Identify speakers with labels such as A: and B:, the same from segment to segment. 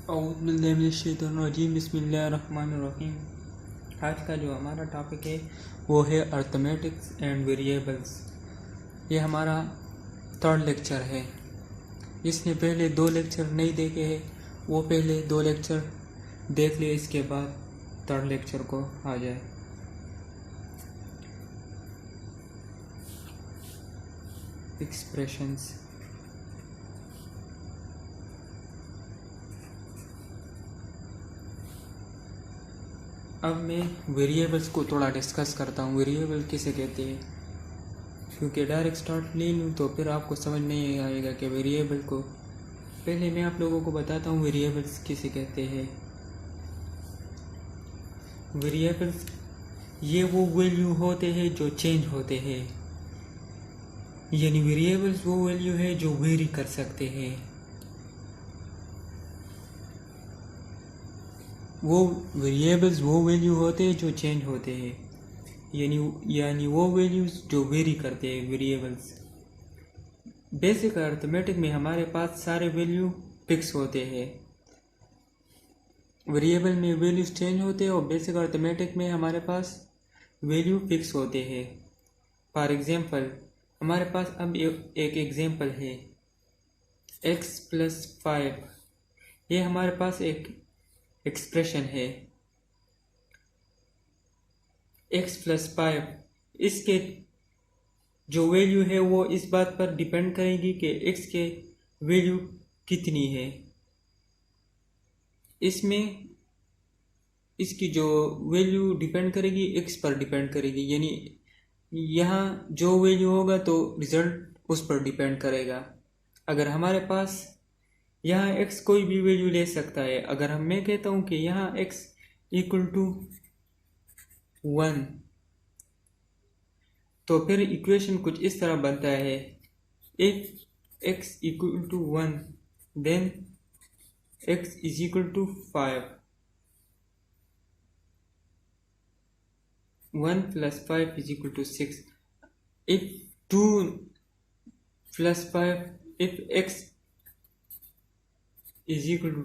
A: औज़ुबिल्लाहिमिनश्शैतानिर्रजीम बिस्मिल्लाहिर्रहमानिर्रहीम। आज का जो हमारा टॉपिक है वो है अर्थमेटिक्स एंड वेरिएबल्स। ये हमारा थर्ड लेक्चर है। इसने पहले 2 लेक्चर नहीं देखे हैं, वो पहले 2 लेक्चर देख लिए, इसके बाद थर्ड लेक्चर को आ जाए। एक्सप्रेशंस। अब मैं वेरिएबल्स को थोड़ा डिस्कस करता हूँ। वेरिएबल किसे कहते हैं, क्योंकि डायरेक्ट स्टार्ट ले लूँ तो फिर आपको समझ नहीं आएगा कि वेरिएबल को। पहले मैं आप लोगों को बताता हूँ वेरिएबल्स किसे कहते हैं। वेरिएबल्स ये वो वैल्यू होते हैं जो चेंज होते हैं, यानी वेरिएबल्स वो वैल्यू है जो वेरी कर सकते हैं। वो वेरिएबल्स वो वैल्यू होते हैं जो चेंज होते हैं, यानी वो वैल्यूज जो वेरी करते हैं वेरिएबल्स। बेसिक अर्थमेटिक में हमारे पास सारे वैल्यू फिक्स होते हैं। वेरिएबल में वैल्यूज चेंज होते हैं और बेसिक अर्थमेटिक में हमारे पास वैल्यू फिक्स होते हैं। फॉर एग्जांपल हमारे पास अब एक एग्जांपल है x + 5। ये हमारे पास एक एक्सप्रेशन है x + 5। इसके जो वैल्यू है वो इस बात पर डिपेंड करेगी कि x के वैल्यू कितनी है। इसमें इसकी जो वैल्यू डिपेंड करेगी x पर डिपेंड करेगी, यानी यहाँ जो वैल्यू होगा तो रिजल्ट उस पर डिपेंड करेगा। अगर हमारे पास यहाँ x कोई भी वैल्यू ले सकता है, अगर मैं कहता हूँ कि यहाँ x = 1, तो फिर इक्वेशन कुछ इस तरह बनता है। If x = 1 then x = 5। 1 + 5 = 6। if 2 + 5 if x =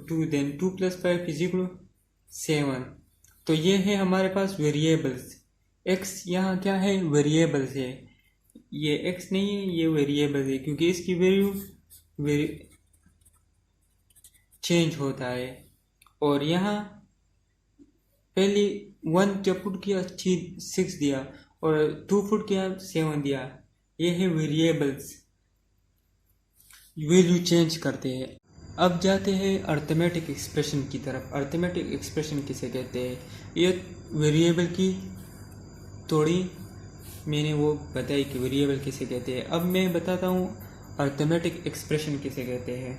A: 2 then 2 + 5 = 7। तो ये है हमारे पास वेरिएबल्स। x यहाँ क्या है, वेरिएबल्स है। ये x नहीं है, ये वेरिएबल है, क्योंकि इसकी वैल्यू चेंज होता है। और यहाँ पहली 1 जब पुट किया 6 दिया और 2 पुट किया 7 दिया। ये है वेरिएबल्स, वैल्यू चेंज करते हैं। अब जाते हैं अर्थमेटिक एक्सप्रेशन की तरफ। अर्थमेटिक एक्सप्रेशन किसे कहते हैं, ये वेरिएबल की थोड़ी मैंने वो बताई कि वेरिएबल किसे कहते हैं। अब मैं बताता हूँ अर्थमेटिक एक्सप्रेशन किसे कहते हैं।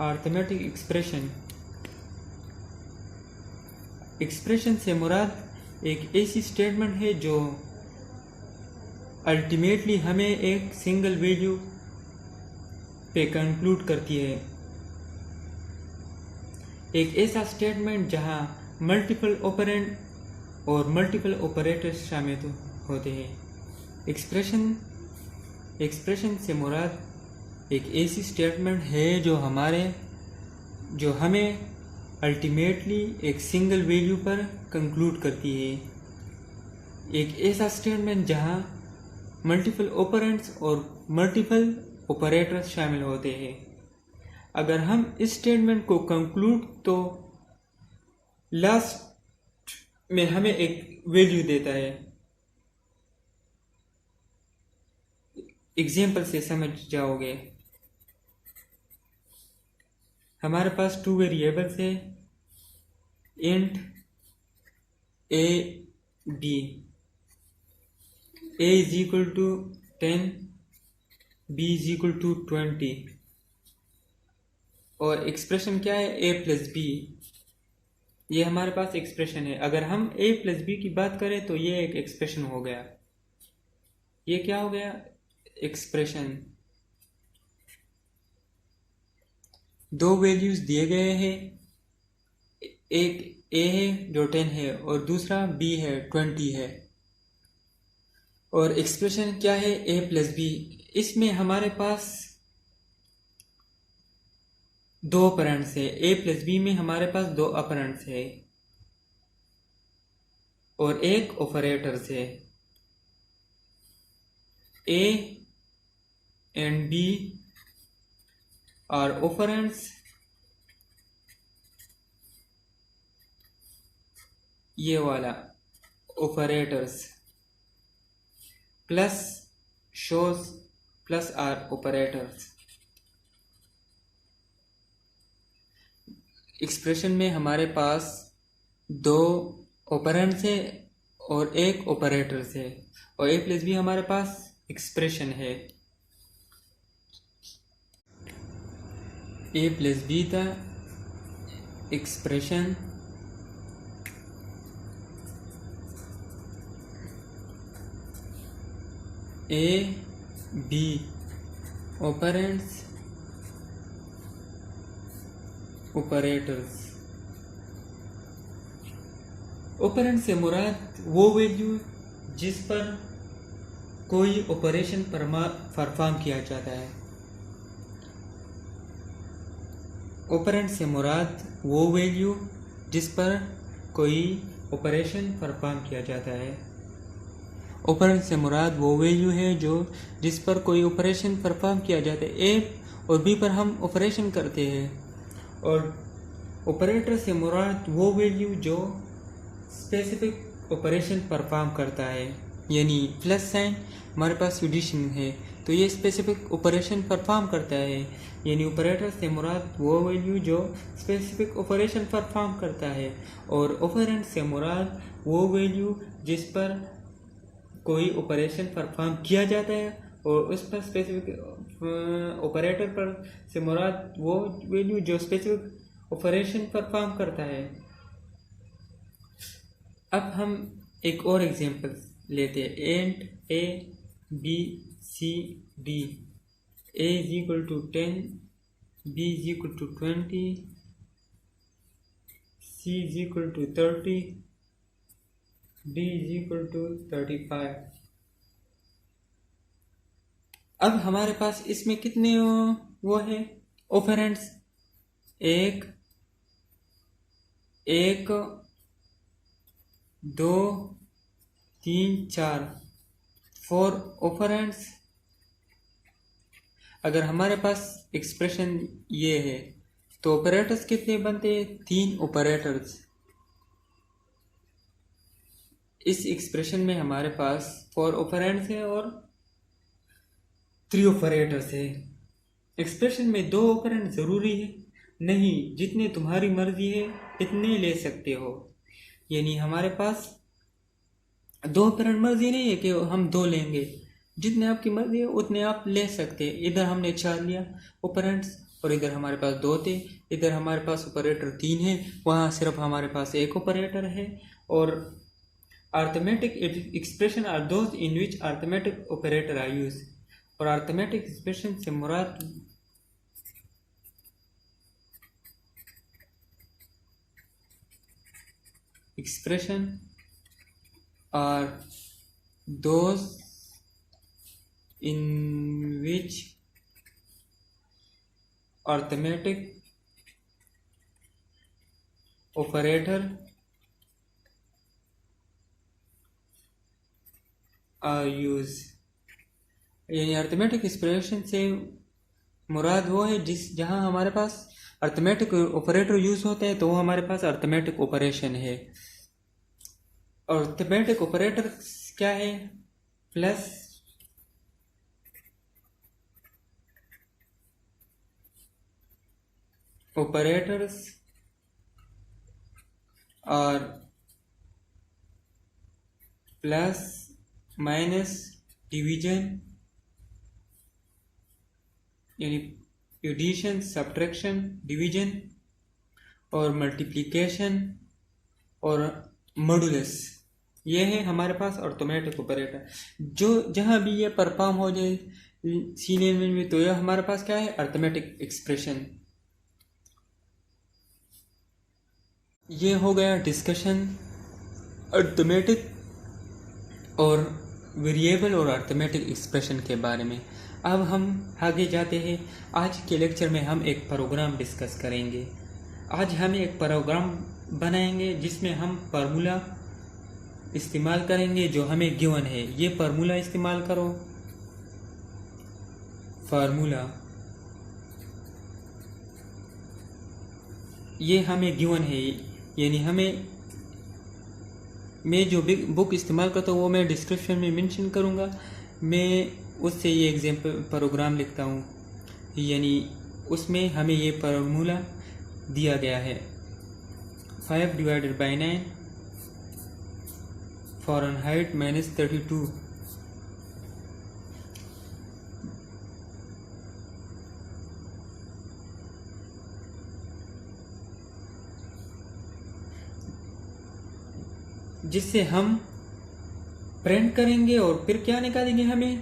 A: अर्थमेटिक एक्सप्रेशन से मुराद एक ऐसी स्टेटमेंट है जो अल्टीमेटली हमें एक सिंगल वैल्यू पे कंक्लूड करती है। एक ऐसा स्टेटमेंट जहां मल्टीपल ऑपरेंड और मल्टीपल ऑपरेटर्स शामिल होते हैं। एक्सप्रेशन से मुराद एक ऐसी स्टेटमेंट है जो हमें अल्टीमेटली एक सिंगल वैल्यू पर कंक्लूड करती है। एक ऐसा स्टेटमेंट जहां मल्टीपल ऑपरेंड्स और मल्टीपल ऑपरेटर्स शामिल होते हैं। अगर हम इस स्टेटमेंट को कंक्लूड तो लास्ट में हमें एक वैल्यू देता है। एग्जाम्पल से समझ जाओगे। हमारे पास 2 वेरिएबल्स है, int a b। a = 10, b = 20। और एक्सप्रेशन क्या है, a + b। ये हमारे पास एक्सप्रेशन है। अगर हम a + b की बात करें तो ये एक एक्सप्रेशन हो गया। ये क्या हो गया, एक्सप्रेशन। 2 वैल्यूज दिए गए हैं, एक A है जो 10 है और दूसरा B है 20 है। और एक्सप्रेशन क्या है, A प्लस B। इसमें हमारे पास दो ऑपरेंड्स है। A प्लस B में हमारे पास दो ऑपरेंड्स है और एक ऑपरेटर्स है। A and B are operands, ये वाला operators, plus shows plus are operators। Expression में हमारे पास दो ऑपरेंड्स है और एक ऑपरेटर्स है और A प्लस B हमारे पास एक्सप्रेशन है। A प्लस B था expression A B operands operators. Operand से मुराद वो वैल्यू जिस पर कोई ऑपरेशन परफॉर्म किया जाता है। ऑपरेंड से मुराद वो वैल्यू जिस पर कोई ऑपरेशन परफॉर्म किया जाता है। ऑपरेंड से मुराद वो वैल्यू है जो जिस पर कोई ऑपरेशन परफॉर्म किया जाता है। ए और बी पर हम ऑपरेशन करते हैं। और ऑपरेटर से मुराद वो वैल्यू जो स्पेसिफिक ऑपरेशन परफॉर्म करता है, यानी प्लस साइन हमारे पास एडिशन है तो ये स्पेसिफिक ऑपरेशन परफॉर्म करता है। यानी ऑपरेटर से मुराद वो वैल्यू जो स्पेसिफिक ऑपरेशन परफॉर्म करता है और ऑपरेंड से मुराद वो वैल्यू जिस पर कोई ऑपरेशन परफॉर्म किया जाता है और उस पर स्पेसिफिक ऑपरेटर पर से मुराद वो वैल्यू जो स्पेसिफिक ऑपरेशन परफॉर्म करता है। अब हम एक और एग्जांपल लेते हैं। And A B C D, A is equal to 10, B is equal to 20, C is equal to 30, D is equal to 35। अब हमारे पास इसमें कितने वो है ऑपरेंड्स, एक एक दो तीन चार, 4 ऑपरेंड्स। अगर हमारे पास एक्सप्रेशन ये है तो ऑपरेटर्स कितने बनते हैं, 3 ऑपरेटर्स। इस एक्सप्रेशन में हमारे पास 4 ऑपरेंड्स है और 3 ऑपरेटर्स है। एक्सप्रेशन में 2 ऑपरेंड जरूरी है नहीं, जितने तुम्हारी मर्जी है इतने ले सकते हो। यानी हमारे पास 2 ऑपरेंड मर्जी नहीं है कि हम 2 लेंगे, जितने आपकी मर्जी है उतने आप ले सकते हैं। इधर हमने 4 लिया ऑपरेंड्स और इधर हमारे पास 2 थे। इधर हमारे पास ऑपरेटर 3 है, वहाँ सिर्फ हमारे पास एक ऑपरेटर है। और arithmetic expression are those in which arithmetic operator are use. और अर्थमेटिक एक्सप्रेशन से मुराद expression are those in which arithmetic operator are used। यानी अर्थमेटिक एक्सप्रेशन से मुराद वो है जहाँ हमारे पास अर्थमेटिक ऑपरेटर यूज होते हैं तो वो हमारे पास अर्थमेटिक ऑपरेशन है। अर्थमेटिक ऑपरेटर क्या है, प्लस ऑपरेटर्स और प्लस माइनस डिवीजन, यानी एडिशन, सब्ट्रैक्शन, डिवीजन और मल्टीप्लिकेशन और मॉडुलस। ये है हमारे पास अर्थमेटिक ऑपरेटर। जो जहाँ भी ये परफॉर्म हो जाए सी लैंग्वेज में तो यह हमारे पास क्या है, अर्थमेटिक एक्सप्रेशन। ये हो गया डिस्कशन अर्थमेटिक और वेरिएबल और अर्थमेटिक एक्सप्रेशन के बारे में। अब हम आगे जाते हैं। आज के लेक्चर में हम एक प्रोग्राम डिस्कस करेंगे। आज हम एक प्रोग्राम बनाएंगे जिसमें हम फार्मूला इस्तेमाल करेंगे जो हमें गिवन है। ये फार्मूला इस्तेमाल करो, फार्मूला ये हमें गिवन है, यानी मैं जो बुक इस्तेमाल करता हूँ वो मैं डिस्क्रिप्शन में मेंशन करूँगा। मैं उससे ये एग्जाम्पल प्रोग्राम लिखता हूँ, यानी उसमें हमें ये फार्मूला दिया गया है 5/9 फ़ारेनहाइट -32। जिससे हम प्रिंट करेंगे और फिर क्या निकालेंगे, हमें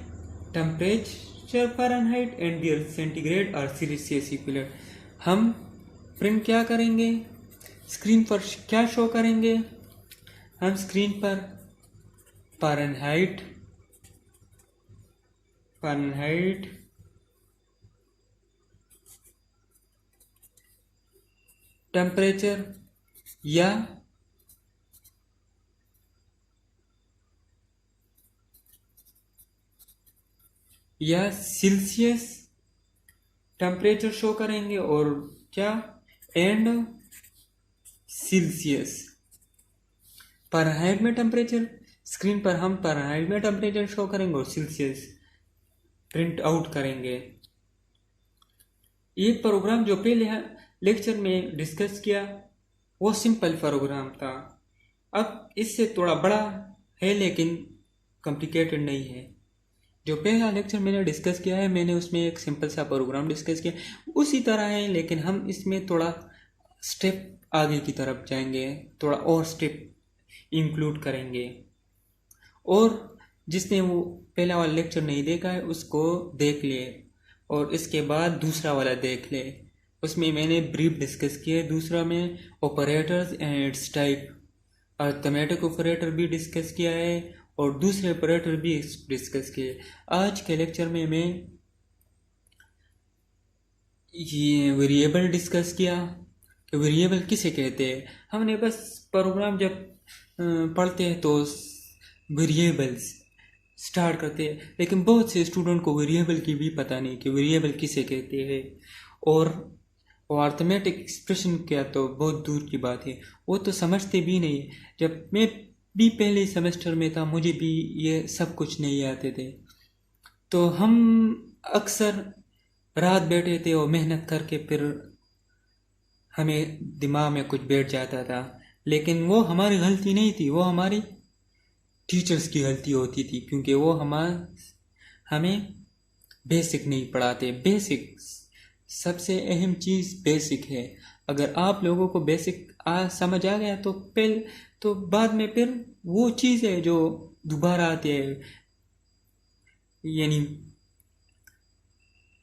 A: temperature Fahrenheit and dear centigrade और सेल्सियस इक्विवेलेंट। हम प्रिंट क्या करेंगे, स्क्रीन पर क्या शो करेंगे, हम स्क्रीन पर फ़ारेनहाइट टेम्परेचर या सेल्सियस टेम्परेचर शो करेंगे और क्या एंड सेल्सियस फ़ारेनहाइट में टेम्परेचर। स्क्रीन पर हम फ़ारेनहाइट में टेम्परेचर शो करेंगे और सेल्सियस प्रिंट आउट करेंगे। ये प्रोग्राम जो पहले लेक्चर में डिस्कस किया वो सिंपल प्रोग्राम था। अब इससे थोड़ा बड़ा है लेकिन कॉम्प्लिकेटेड नहीं है। जो पहला लेक्चर मैंने डिस्कस किया है, मैंने उसमें एक सिंपल सा प्रोग्राम डिस्कस किया, उसी तरह है, लेकिन हम इसमें थोड़ा स्टेप आगे की तरफ जाएंगे, थोड़ा और स्टेप इंक्लूड करेंगे। और जिसने वो पहला वाला लेक्चर नहीं देखा है उसको देख ले और इसके बाद दूसरा वाला देख ले। उसमें मैंने ब्रीफ डिस्कस किया है। दूसरा में operators and it's type, arithmetic operator भी डिस्कस किया है और दूसरे ऑपरेटर भी डिस्कस किए। आज के लेक्चर में मैं ये वेरिएबल डिस्कस किया कि वेरिएबल किसे कहते हैं। हमने बस प्रोग्राम जब पढ़ते हैं तो वेरिएबल्स स्टार्ट करते हैं, लेकिन बहुत से स्टूडेंट को वेरिएबल की भी पता नहीं कि वेरिएबल किसे कहते हैं। और अर्थमेटिक एक्सप्रेशन क्या तो बहुत दूर की बात है, वो तो समझते भी नहीं। जब मैं भी पहले सेमेस्टर में था मुझे भी ये सब कुछ नहीं आते थे, तो हम अक्सर रात बैठे थे और मेहनत करके फिर हमें दिमाग में कुछ बैठ जाता था। लेकिन वो हमारी गलती नहीं थी, वो हमारी टीचर्स की गलती होती थी, क्योंकि वो हमें बेसिक नहीं पढ़ाते। बेसिक सबसे अहम चीज़ बेसिक है। अगर आप लोगों को बेसिक समझ आ गया तो बाद में फिर वो चीज़ है जो दोबारा आती है। यानी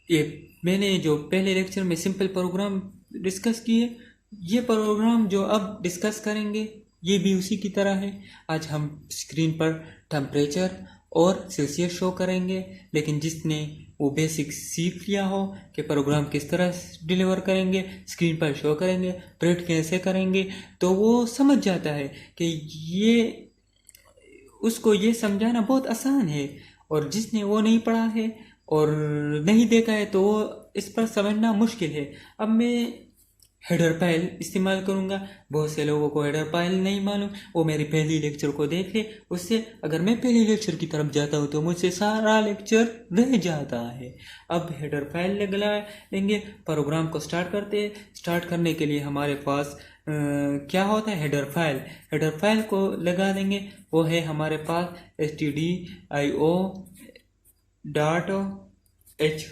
A: ये मैंने जो पहले लेक्चर में सिंपल प्रोग्राम डिस्कस किए, ये प्रोग्राम जो अब डिस्कस करेंगे ये भी उसी की तरह है। आज हम स्क्रीन पर टेम्परेचर और सेल्सियस शो करेंगे, लेकिन जिसने वो बेसिक सीख लिया हो कि प्रोग्राम किस तरह डिलीवर करेंगे, स्क्रीन पर शो करेंगे, प्रिंट कैसे करेंगे, तो वो समझ जाता है कि ये उसको ये समझाना बहुत आसान है। और जिसने वो नहीं पढ़ा है और नहीं देखा है तो वो इस पर समझना मुश्किल है। अब मैं हेडर फाइल इस्तेमाल करूँगा। बहुत से लोगों को हेडर फाइल नहीं मालूम, वो मेरी पहली लेक्चर को देख ले। उससे अगर मैं पहली लेक्चर की तरफ जाता हूँ तो मुझसे सारा लेक्चर रह जाता है। अब हेडर फाइल लगा लेंगे, प्रोग्राम को स्टार्ट करते हैं। स्टार्ट करने के लिए हमारे पास क्या होता है, हेडर फाइल। हेडर फाइल को लगा देंगे, वो है हमारे पास stdio.h।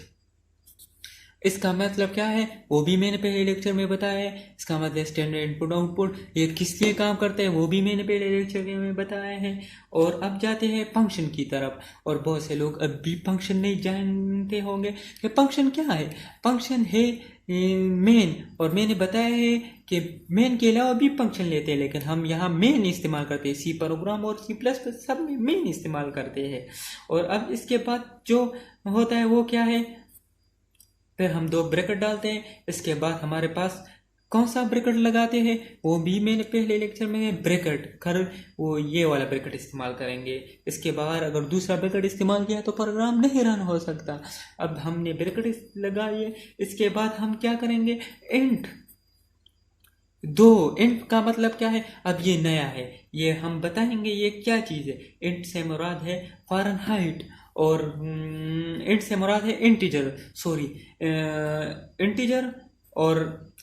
A: इसका मतलब क्या है वो भी मैंने पहले लेक्चर में बताया है। इसका मतलब स्टैंडर्ड इनपुट आउटपुट, ये किस लिए काम करता है वो भी मैंने पहले लेक्चर में बताया है। और अब जाते हैं फंक्शन की तरफ। और बहुत से लोग अब भी फंक्शन नहीं जानते होंगे कि फंक्शन क्या है। फंक्शन है मेन, और मैंने बताया है कि मेन के अलावा भी फंक्शन लेते हैं, लेकिन हम यहाँ मेन इस्तेमाल करते हैं। सी प्रोग्राम और सी प्लस प्लस सब में मेन इस्तेमाल करते हैं। और अब इसके बाद जो होता है वो क्या है, फिर हम दो ब्रैकेट डालते हैं। इसके बाद हमारे पास कौन सा ब्रैकेट लगाते हैं वो भी मैंने पहले लेक्चर में ब्रैकेट कर वो ये वाला ब्रैकेट इस्तेमाल करेंगे। इसके बाहर अगर दूसरा ब्रैकेट इस्तेमाल किया तो प्रोग्राम नहीं रन हो सकता। अब हमने ब्रैकेट लगाए, इसके बाद हम क्या करेंगे, इंट दो। इंट का मतलब क्या है, अब ये नया है, ये हम बताएंगे ये क्या चीज़ है। इंट से मुराद है फ़ारेनहाइट, और इंट से मुराद है इंटीजर, सॉरी इंटीजर, और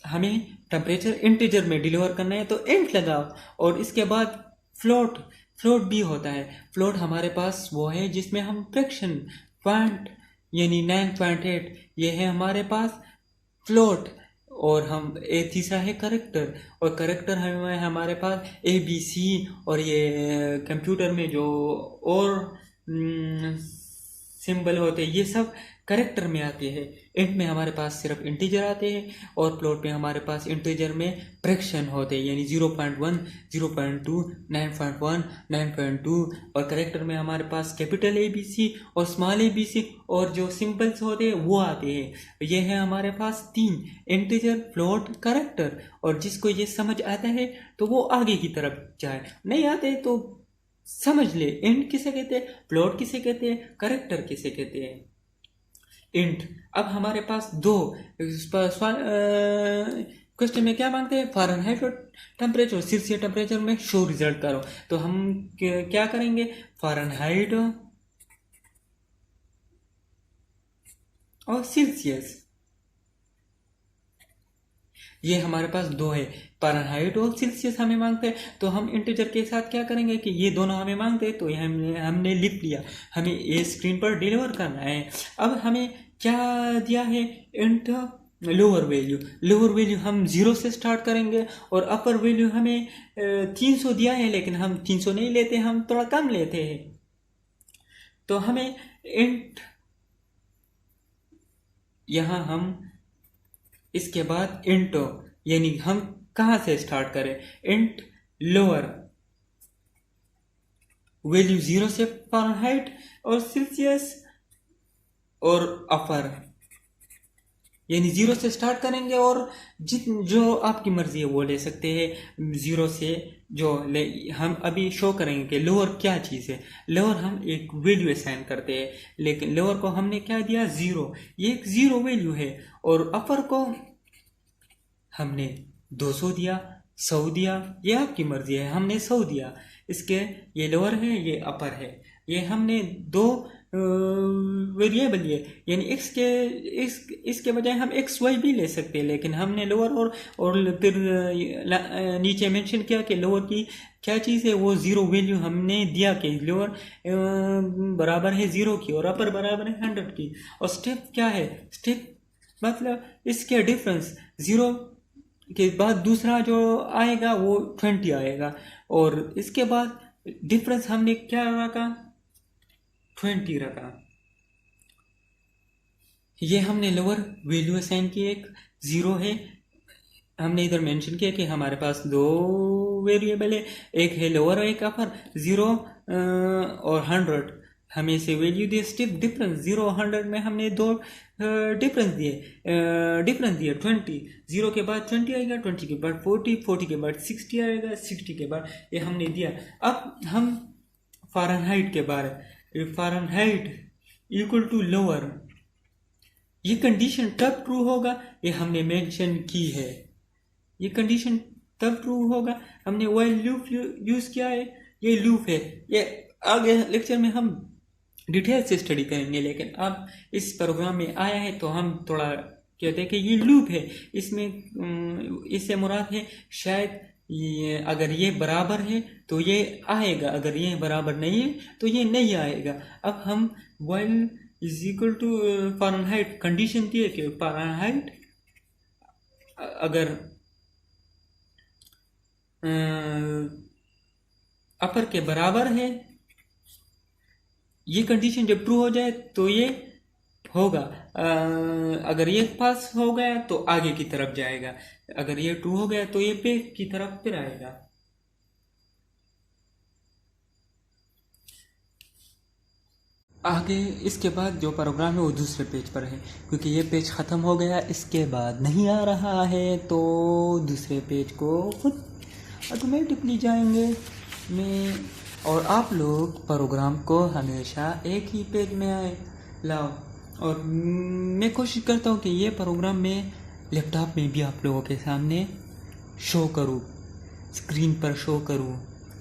A: हमें टेम्परेचर इंटीजर में डिलीवर करना है तो इंट लगाओ। और इसके बाद फ्लोट, फ्लोट भी होता है। फ्लोट हमारे पास वो है जिसमें हम फ्रैक्शन पॉइंट यानी 9.8 ये है हमारे पास फ्लोट। और हम एक तीसरा है करेक्टर, और करेक्टर हमें हमारे पास ABC, और ये कंप्यूटर में जो और सिंबल होते हैं ये सब करेक्टर में आते हैं। इंट में हमारे पास सिर्फ इंटीजर आते हैं, और फ्लोट में हमारे पास इंटीजर में फ्रैक्शन होते हैं यानी 0.1, 0.2, 9.1, 9.2, और करेक्टर में हमारे पास कैपिटल ABC और स्मॉल ABC, और जो सिंबल्स होते हैं वो आते हैं। ये है हमारे पास तीन, इंटीजर, फ्लोट, करेक्टर। और जिसको ये समझ आता है तो वो आगे की तरफ जाए, नहीं आते तो समझ ले इंट किसे कहते हैं, फ्लोट किसे कहते हैं, करेक्टर किसे कहते हैं। इंट, अब हमारे पास दो क्वेश्चन में क्या मांगते हैं, फ़ारेनहाइट और टेम्परेचर, सेल्सियस टेम्परेचर में शो रिजल्ट करो। तो हम क्या करेंगे, फ़ारेनहाइट और सेल्सियस, ये हमारे पास दो है, फ़ारेनहाइट और सेल्सियस हमें मांगते हैं। तो हम इंटीजर के साथ क्या करेंगे कि ये दोनों हमें मांगते हैं तो ये हमने लिख लिया, हमें ये स्क्रीन पर डिलीवर करना है। अब हमें क्या दिया है, int lower value, lower value हम 0 से स्टार्ट करेंगे, और अपर वैल्यू हमें 300 दिया है, लेकिन हम 300 नहीं लेते, हम थोड़ा कम लेते हैं। तो हमें इंट यहाँ हम इसके बाद इंटो, यानी हम कहाँ से स्टार्ट करें, इंट लोअर वैल्यू 0 से फ़ारेनहाइट और सेल्सियस, और अपर यानी 0 से स्टार्ट करेंगे, और जो आपकी मर्जी है वो ले सकते हैं 0 से। जो हम अभी शो करेंगे कि लोअर क्या चीज़ है, लोअर हम एक वैल्यू असाइन करते हैं, लेकिन लोअर को हमने क्या दिया, 0, ये एक 0 वैल्यू है। और अपर को हमने 200 दिया, 100 दिया, ये आपकी मर्जी है, हमने 100 दिया। इसके ये लोअर है, ये अपर है, ये हमने दो वेरिएबल लिए, यानी इसके बजाय हम एक्स वाई भी ले सकते हैं, लेकिन हमने लोअर और फिर नीचे मेंशन किया कि लोअर की क्या चीज़ है, वो 0 वैल्यू हमने दिया कि लोअर बराबर है 0 की और अपर बराबर है 100 की। और स्टेप क्या है, स्टेप मतलब इसके डिफरेंस 0 के बाद दूसरा जो आएगा वो 20 आएगा, और इसके बाद डिफरेंस हमने क्या रखा, 20 रखा। ये हमने लोअर वैल्यू असाइन की, एक 0 है, हमने इधर मेंशन किया कि हमारे पास दो वेरिएबल है, एक है लोअर और एक अपर, 0 और 100 हमें से वैल्यू दिए। स्टेप डिफरेंस 0 और 100 में हमने दो डिफरेंस दिए 20, 0 के बाद 20 आएगा, 20 के बाद 40, 40 के बाद 60 आएगा, 60 के बाद ये हमने दिया। अब हम फ़ारेनहाइट के बारे, फ़ारेनहाइट इक्वल टू लोअर, ये कंडीशन तब ट्रू होगा, ये हमने मेंशन की है, ये कंडीशन तब ट्रू होगा, हमने व्हाइल लूप यूज़ किया है, ये लूप है। ये आगे लेक्चर में हम डिटेल से स्टडी करेंगे, लेकिन अब इस प्रोग्राम में आया है तो हम थोड़ा कहते हैं कि ये लूप है, इसमें इससे मुराद है शायद ये अगर ये बराबर है तो ये आएगा, अगर ये बराबर नहीं है तो ये नहीं आएगा। अब हम while is equal to Fahrenheit condition दिए कि फ़ारेनहाइट अगर अपर के बराबर है, ये कंडीशन जब ट्रू हो जाए तो ये होगा। अगर ये पास हो गया तो आगे की तरफ जाएगा, अगर ये ट्रू हो गया तो ये बैक की तरफ फिर आएगा। आगे इसके बाद जो प्रोग्राम है वो दूसरे पेज पर है, क्योंकि ये पेज ख़त्म हो गया, इसके बाद नहीं आ रहा है, तो दूसरे पेज को खुद ऑटोमेटिकली जाएंगे। मैं और आप लोग प्रोग्राम को हमेशा एक ही पेज में आए लाओ, और मैं कोशिश करता हूँ कि ये प्रोग्राम मैं लैपटॉप में भी आप लोगों के सामने शो करूँ, स्क्रीन पर शो करूँ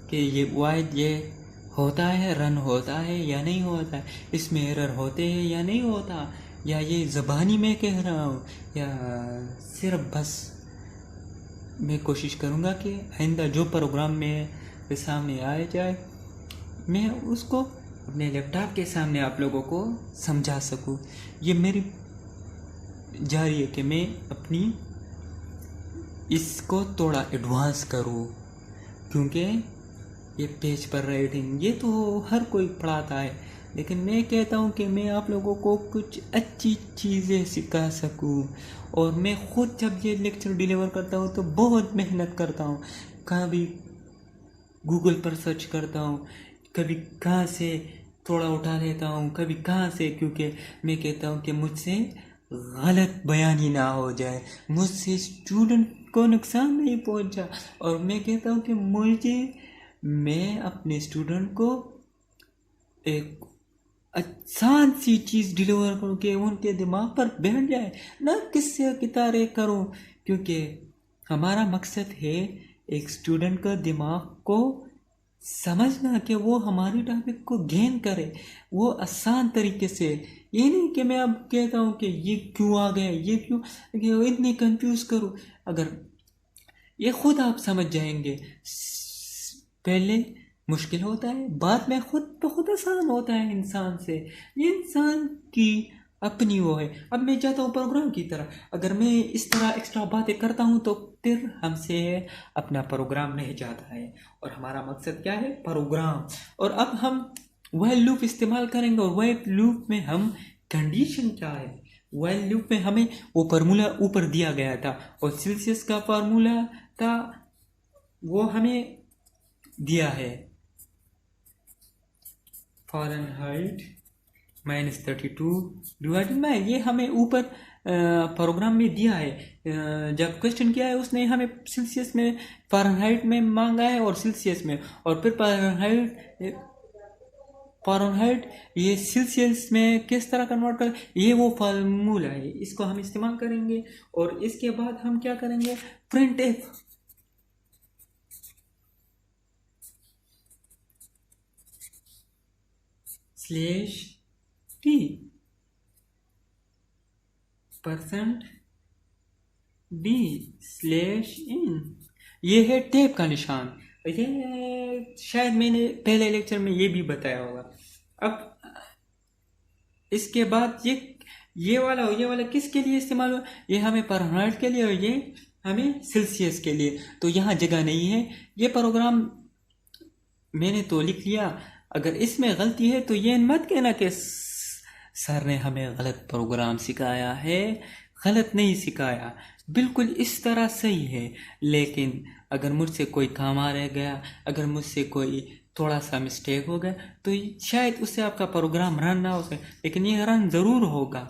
A: कि ये वाइड ये होता है, रन होता है या नहीं होता है, इसमें एरर होते हैं या नहीं होता, या ये ज़बानी में कह रहा हूँ, या सिर्फ बस मैं कोशिश करूँगा कि आइंदा जो प्रोग्राम मेरे सामने आ जाए मैं उसको अपने लैपटॉप के सामने आप लोगों को समझा सकूँ। ये मेरी जारी है कि मैं अपनी इसको थोड़ा एडवांस करूँ, क्योंकि ये पेज पर राइटिंग ये तो हर कोई पढ़ाता है, लेकिन मैं कहता हूँ कि मैं आप लोगों को कुछ अच्छी चीज़ें सिखा सकूँ। और मैं खुद जब ये लेक्चर डिलीवर करता हूँ तो बहुत मेहनत करता हूँ, कभी गूगल पर सर्च करता हूँ, कभी कहाँ से थोड़ा उठा लेता हूँ, कभी कहाँ से, क्योंकि मैं कहता हूँ कि मुझसे गलत बयानी ना हो जाए, मुझसे स्टूडेंट को नुकसान नहीं पहुँचा। और मैं कहता हूँ कि मैं अपने स्टूडेंट को एक आसान सी चीज़ डिलीवर करूँ कि उनके दिमाग पर बैठ जाए, ना किससे कितारे करूँ, क्योंकि हमारा मकसद है एक स्टूडेंट का दिमाग को समझना, कि वो हमारी टॉपिक को गेन करे वो आसान तरीके से। ये नहीं कि मैं अब कहता हूँ कि ये क्यों आ गया, ये क्यों इतनी कंफ्यूज करूँ। अगर ये खुद आप समझ जाएंगे, पहले मुश्किल होता है, बाद में खुद तो खुद आसान होता है इंसान से। ये इंसान की अपनी वो है। अब मैं चाहता हूँ प्रोग्राम की तरह, अगर मैं इस तरह एक्स्ट्रा बातें करता हूँ तो फिर हमसे अपना प्रोग्राम नहीं जाता है, और हमारा मकसद क्या है, प्रोग्राम। और अब हम वह लूप इस्तेमाल करेंगे, और वह लूप में हम कंडीशन क्या है, वह लूप में हमें वो फार्मूला ऊपर दिया गया था, और सेल्सियस का फार्मूला था वो हमें दिया है, फ़ारेनहाइट -32 डिवाइडेड बाय, ये हमें ऊपर प्रोग्राम में दिया है। जब क्वेश्चन किया है उसने हमें सेल्सियस में, फ़ारेनहाइट में मांगा है और सेल्सियस में, और फिर फ़ारेनहाइट ये सेल्सियस में किस तरह कन्वर्ट कर, ये वो फार्मूला है, इसको हम इस्तेमाल करेंगे। और इसके बाद हम क्या करेंगे, print F slash T % d slash n, ये है टेप का निशान। ये शायद मैंने पहले लेक्चर में ये भी बताया होगा। अब इसके बाद ये वाला किसके लिए इस्तेमाल हुआ, ये हमें फ़ारेनहाइट के लिए और ये हमें सेल्सियस के लिए, तो यहाँ जगह नहीं है। ये प्रोग्राम मैंने तो लिख लिया, अगर इसमें गलती है तो ये मत कहना कि सर ने हमें गलत प्रोग्राम सिखाया है। गलत नहीं सिखाया, बिल्कुल इस तरह सही है। लेकिन अगर मुझसे कोई काम आ रह गया, अगर मुझसे कोई थोड़ा सा मिस्टेक हो गया, तो शायद उससे आपका प्रोग्राम रन ना हो सके, लेकिन ये रन ज़रूर होगा।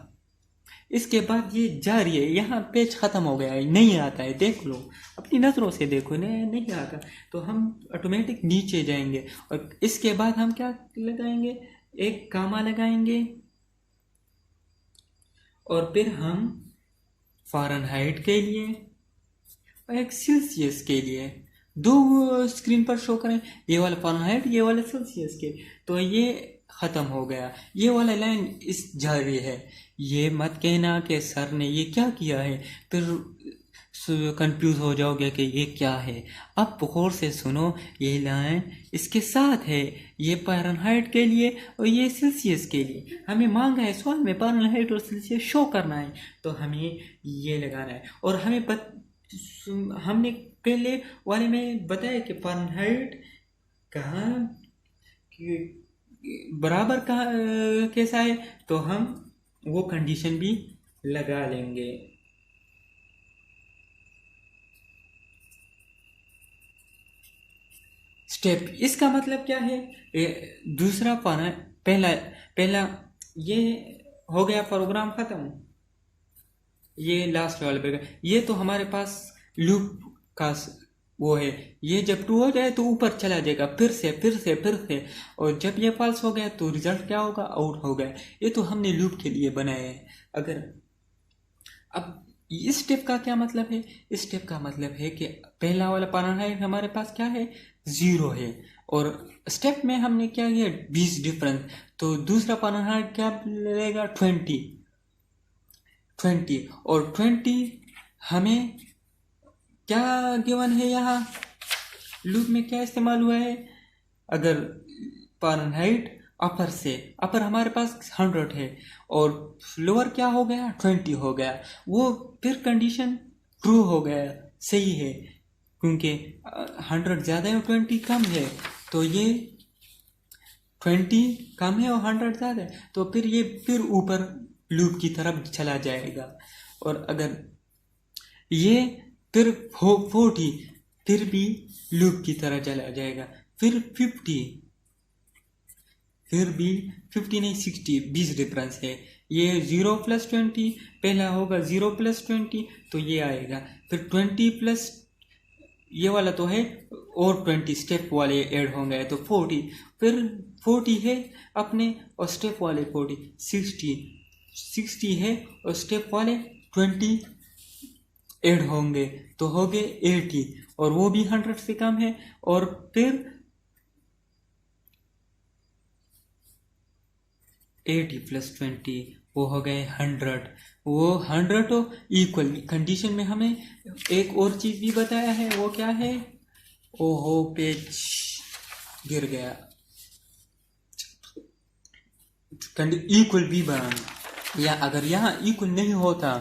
A: इसके बाद ये जारी है, यहाँ पेज ख़त्म हो गया है, नहीं आता है, देख लो अपनी नज़रों से, देखो नहीं आता, तो हम ऑटोमेटिक नीचे जाएंगे। और इसके बाद हम क्या लगाएंगे, एक कामा लगाएंगे, और फिर हम फ़ारेनहाइट के लिए और एक सेल्सियस के लिए दो स्क्रीन पर शो करें, ये वाला फ़ारेनहाइट, ये वाला सेल्सियस के, तो ये ख़त्म हो गया। ये वाला लाइन इस जारी है। ये मत कहना कि सर ने ये क्या किया है, फिर कंफ्यूज हो जाओगे कि ये क्या है। अब गौर से सुनो, ये लाइन इसके साथ है, ये फ़ारेनहाइट के लिए और ये सेल्सियस के लिए। हमें मांगा है सवाल में फ़ारेनहाइट और सेल्सियस शो करना है, तो हमें ये लगाना है। और हमें हमने पहले वाले में बताया कि फ़ारेनहाइट कहाँ बराबर कहाँ कैसा है, तो हम वो कंडीशन भी लगा लेंगे। स्टेप, इसका मतलब क्या है? दूसरा पाना, पहला पहला ये हो गया, प्रोग्राम खत्म। ये लास्ट वाले पे ये तो हमारे पास लूप का वो है। ये जब ट्रू हो जाए तो ऊपर चला जाएगा, फिर से फिर से फिर से, और जब ये फॉल्स हो गया तो रिजल्ट क्या होगा? आउट हो गया। ये तो हमने लूप के लिए बनाया है। अगर अब इस स्टेप का क्या मतलब है? इस स्टेप का मतलब है कि पहला वाला फारेनहाइट हमारे पास क्या है? 0 है, और स्टेप में हमने क्या किया? 20 डिफरेंस। तो दूसरा फारेनहाइट क्या लेगा? 20, और 20 हमें क्या गिवन है? यहाँ लूप में क्या इस्तेमाल हुआ है? अगर फारेनहाइट अपर से, अपर हमारे पास 100 है और लोअर क्या हो गया? 20 हो गया, वो फिर कंडीशन ट्रू हो गया, सही है, क्योंकि 100 ज़्यादा है और 20 कम है। तो ये 20 कम है और 100 ज़्यादा है, तो फिर ये फिर ऊपर लूप की तरफ चला जाएगा। और अगर ये फिर 40 फिर भी लूप की तरह चला जाएगा। फिर 50, फिर भी 50 नहीं 60, 20 डिफरेंस है। ये 0 + 20, पहला होगा 0 + 20 तो ये आएगा। फिर 20 प्लस ये वाला तो है, और 20 स्टेप वाले ऐड होंगे तो 40, फिर 40 है अपने और स्टेप वाले 40, 60 है और स्टेप वाले 20 ऐड होंगे तो हो गए 80, और वो भी 100 से कम है। और फिर 80 + 20 वो हो गए 100। वो 100 तो इक्वल कंडीशन में हमें एक और चीज भी बताया है, वो क्या है? ओहो, पेज गिर गया। इक्वल भी बनाना, या अगर यहाँ इक्वल नहीं होता,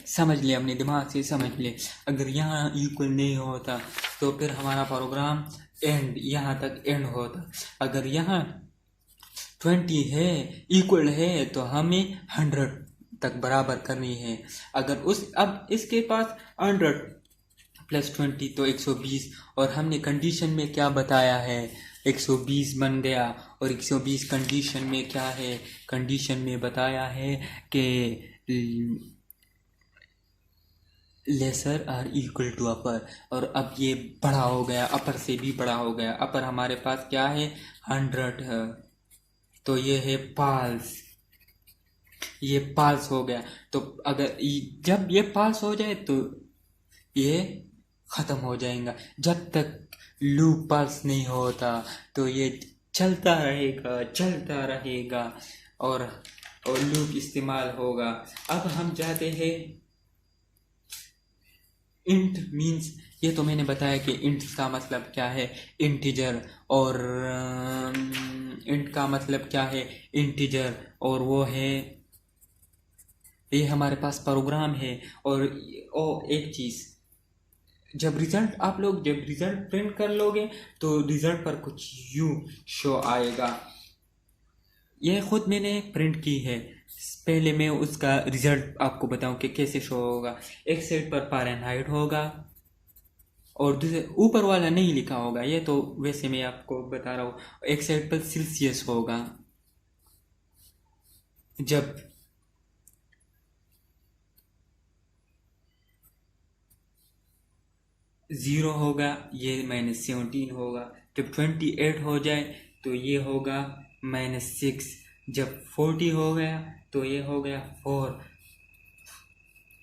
A: समझ ले, अपने दिमाग से समझ ले, अगर यहाँ इक्वल नहीं होता तो फिर हमारा प्रोग्राम एंड यहाँ तक एंड होता। अगर यहाँ 20 है, इक्वल है, तो हमें 100 तक बराबर करनी है। अगर अब इसके पास 100 + 20 तो 120, और हमने कंडीशन में क्या बताया है? 120 बन गया। और 120 कंडीशन में क्या है? कंडीशन में बताया है कि लेसर आर इक्वल टू अपर, और अब ये बड़ा हो गया, अपर से भी बड़ा हो गया। अपर हमारे पास क्या है? 100 है, तो ये है पाल्स, ये पाल्स हो गया। तो अगर जब ये पाल्स हो जाए तो ये खत्म हो जाएगा। जब तक लूप पाल्स नहीं होता तो ये चलता रहेगा चलता रहेगा, और लूप इस्तेमाल होगा। अब हम जाते हैं इंट मीन्स, ये तो मैंने बताया कि इंट का मतलब क्या है? इंटीजर। और इंट का मतलब क्या है? इंटीजर, और वो है, ये हमारे पास प्रोग्राम है। और एक चीज़, जब रिजल्ट प्रिंट कर लोगे तो रिजल्ट पर कुछ यूं शो आएगा। ये खुद मैंने प्रिंट की है, पहले मैं उसका रिजल्ट आपको बताऊं कि कैसे शो होगा। एक साइड पर फारेनहाइट होगा और दूसरे ऊपर वाला नहीं लिखा होगा, ये तो वैसे मैं आपको बता रहा हूँ। एक साइड पर सेल्सियस होगा। जब 0 होगा ये -17 होगा। जब 28 हो जाए तो ये होगा -6। जब 40 हो गया तो ये हो गया 4।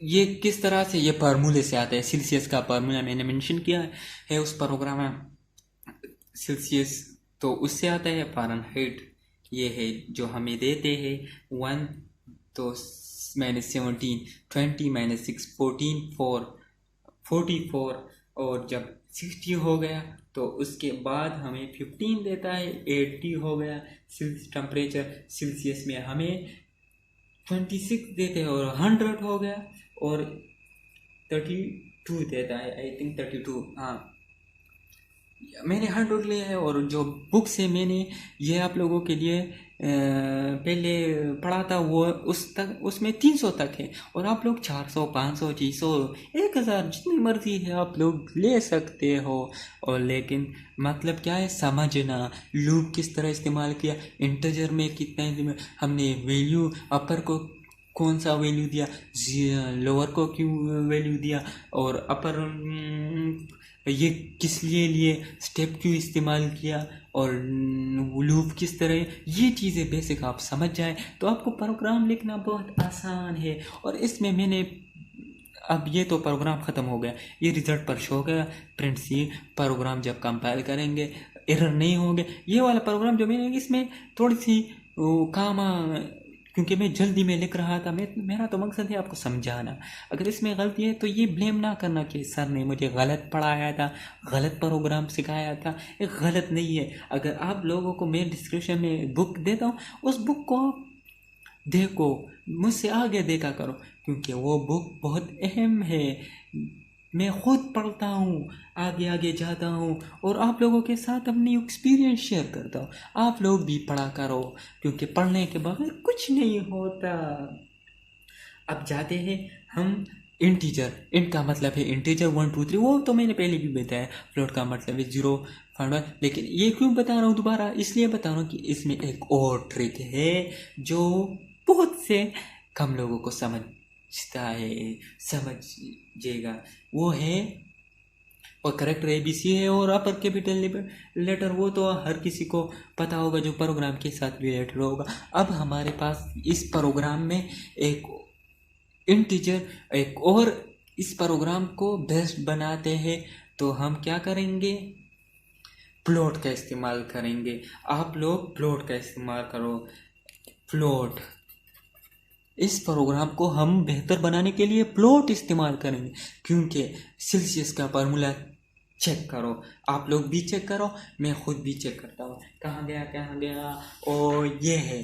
A: ये किस तरह से? ये फार्मूले से आता है। सेल्सियस का फार्मूला मैंने मेंशन किया है उस प्रोग्राम में। सेल्सियस तो उससे आता है, फारेनहाइट ये है जो हमें देते हैं 1, तो -17, 20 -6 14 4 44। और जब 60 हो गया तो उसके बाद हमें 15 देता है। 80 हो गया टेम्परेचर सेल्सियस में, हमें 26 देते हैं। और 100 हो गया और 32 देता है, आई थिंक 32। हाँ, मैंने 100 लिया है, और जो बुक से मैंने ये आप लोगों के लिए पहले पढ़ा था वो उसमें 300 तक है, और आप लोग 400, 500, 600, 1000 जितनी मर्जी है आप लोग ले सकते हो। और लेकिन मतलब क्या है, समझना लूप किस तरह इस्तेमाल किया, इंटीजर में कितना हमने वैल्यू, अपर को कौन सा वैल्यू दिया, लोअर को क्यों वैल्यू दिया, और अपर ये किस लिए स्टेप क्यों इस्तेमाल किया, और लूप किस तरह, ये चीज़ें बेसिक आप समझ जाए तो आपको प्रोग्राम लिखना बहुत आसान है। और इसमें मैंने अब ये तो प्रोग्राम ख़त्म हो गया, ये रिजल्ट पर शो हो गया, प्रिंट सी प्रोग्राम जब कंपाइल करेंगे एरर नहीं होंगे। ये वाला प्रोग्राम जो मैंने इसमें थोड़ी सी काम क्योंकि मैं जल्दी में लिख रहा था, मेरा तो मकसद है आपको समझाना। अगर इसमें गलती है तो ये ब्लेम ना करना कि सर ने मुझे गलत पढ़ाया था, गलत प्रोग्राम सिखाया था। ये गलत नहीं है। अगर आप लोगों को मैं डिस्क्रिप्शन में बुक देता हूँ, उस बुक को देखो, मुझसे आगे देखा करो, क्योंकि वो बुक बहुत अहम है। मैं खुद पढ़ता हूँ, आगे आगे जाता हूँ, और आप लोगों के साथ अपनी एक्सपीरियंस शेयर करता हूँ। आप लोग भी पढ़ा करो, क्योंकि पढ़ने के बगैर कुछ नहीं होता। अब जाते हैं हम इंटीजर। इंट का मतलब है इंटीजर 1 2 3, वो तो मैंने पहले भी बताया। फ्लोट का मतलब है 0 1, लेकिन ये क्यों बता रहा हूँ दोबारा, इसलिए बता रहा हूँ कि इसमें एक और ट्रिक है जो बहुत से कम लोगों को समझता है, समझिएगा। वो है, और करेक्टर ABC है, और अपर कैपिटल लेटर वो तो हर किसी को पता होगा जो प्रोग्राम के साथ रिलेटेड होगा। अब हमारे पास इस प्रोग्राम में एक इंटीजर, एक और इस प्रोग्राम को बेस्ट बनाते हैं, तो हम क्या करेंगे, फ्लोट का इस्तेमाल करेंगे। आप लोग फ्लोट का इस्तेमाल करो। फ्लोट, इस प्रोग्राम को हम बेहतर बनाने के लिए फ्लोट इस्तेमाल करेंगे, क्योंकि सेल्सियस का फार्मूला चेक करो, आप लोग भी चेक करो, मैं खुद भी चेक करता हूँ। कहाँ गया, ओ ये है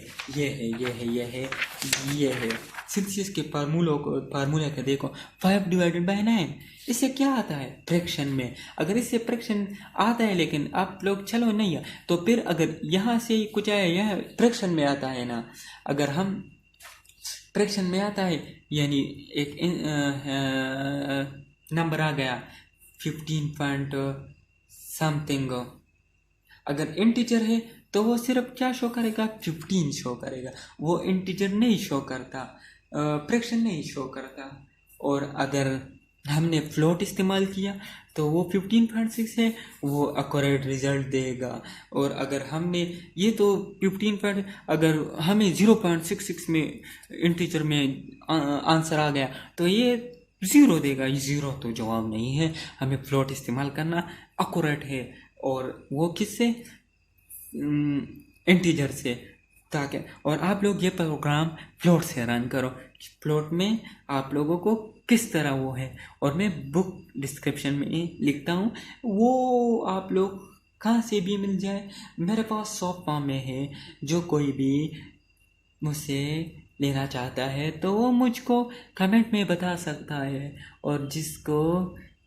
A: सेल्सियस के फार्मूला का देखो, 5/9। इससे क्या आता है फ्रैक्शन में, अगर इससे फ्रैक्शन आता है, लेकिन आप लोग चलो नहीं है, तो फिर अगर यहाँ से कुछ आया, यह फ्रैक्शन में आता है ना, अगर हम फ्रैक्शन में आता है, यानी एक नंबर आ गया 15 पॉइंट समथिंग, अगर इंटीजर है तो वो सिर्फ क्या शो करेगा, 15 शो करेगा। वो इंटीजर नहीं शो करता, फ्रैक्शन नहीं शो करता। और अगर हमने फ्लोट इस्तेमाल किया तो वो 15.6 है, वो एक्यूरेट रिजल्ट देगा। और अगर हमने ये तो 15 अगर हमें 0.66 में इंटीजर में आंसर आ गया तो ये 0 देगा। ये 0 तो जवाब नहीं है, हमें फ्लोट इस्तेमाल करना एक्यूरेट है। और वो किससे, इंटीजर से, ताकि, और आप लोग ये प्रोग्राम फ्लोट से रन करो। फ्लोट में आप लोगों को किस तरह वो है, और मैं बुक डिस्क्रिप्शन में लिखता हूँ, वो आप लोग कहाँ से भी मिल जाए। मेरे पास सॉफ्ट फॉर्म में है, जो कोई भी मुझसे लेना चाहता है तो वो मुझको कमेंट में बता सकता है, और जिसको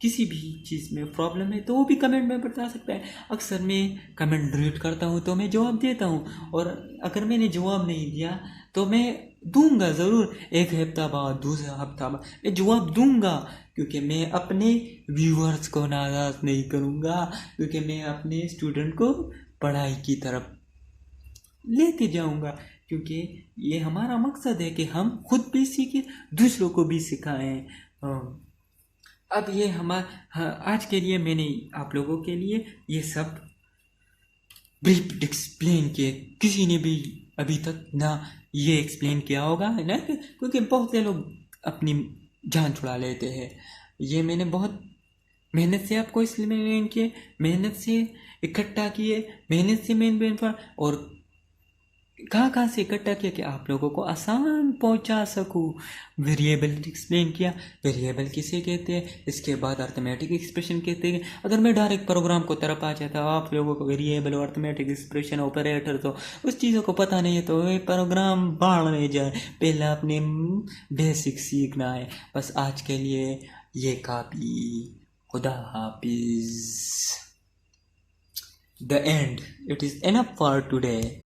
A: किसी भी चीज़ में प्रॉब्लम है तो वो भी कमेंट में बता सकता है। अक्सर मैं कमेंट रीड करता हूँ तो मैं जवाब देता हूँ, और अगर मैंने जवाब नहीं दिया तो मैं दूंगा ज़रूर, एक हफ्ता बाद, दूसरा हफ्ता बाद मैं जवाब दूंगा, क्योंकि मैं अपने व्यूअर्स को नाराज़ नहीं करूँगा, क्योंकि मैं अपने स्टूडेंट को पढ़ाई की तरफ लेते जाऊँगा, क्योंकि ये हमारा मकसद है कि हम खुद भी सीखें, दूसरों को भी सिखाएं। अब ये आज के लिए मैंने आप लोगों के लिए ये सब ब्रीफ एक्सप्लेन किए। किसी ने भी अभी तक ना ये एक्सप्लेन किया होगा ना, क्योंकि बहुत से लोग अपनी जान छुड़ा लेते हैं। ये मैंने बहुत मेहनत से आपको इसलिए एक्सप्लेन किए, मेहनत से इकट्ठा किए, मेहनत से मेन और कहाँ से इकट्ठा किया कि आप लोगों को आसान पहुंचा सकूं। वेरिएबल एक्सप्लेन किया, वेरिएबल किसे कहते हैं, इसके बाद अर्थमेटिक एक्सप्रेशन कहते हैं। अगर मैं डायरेक्ट प्रोग्राम को तरफ आ जाता, आप लोगों को वेरिएबल और अर्थमेटिक एक्सप्रेशन ऑपरेटर तो उस चीज़ों को पता नहीं है, तो ये प्रोग्राम बाढ़ में जाए। पहले अपने बेसिक सीखना है। बस आज के लिए ये काफ़ी। खुदा हाफिज। The end. It is enough for today.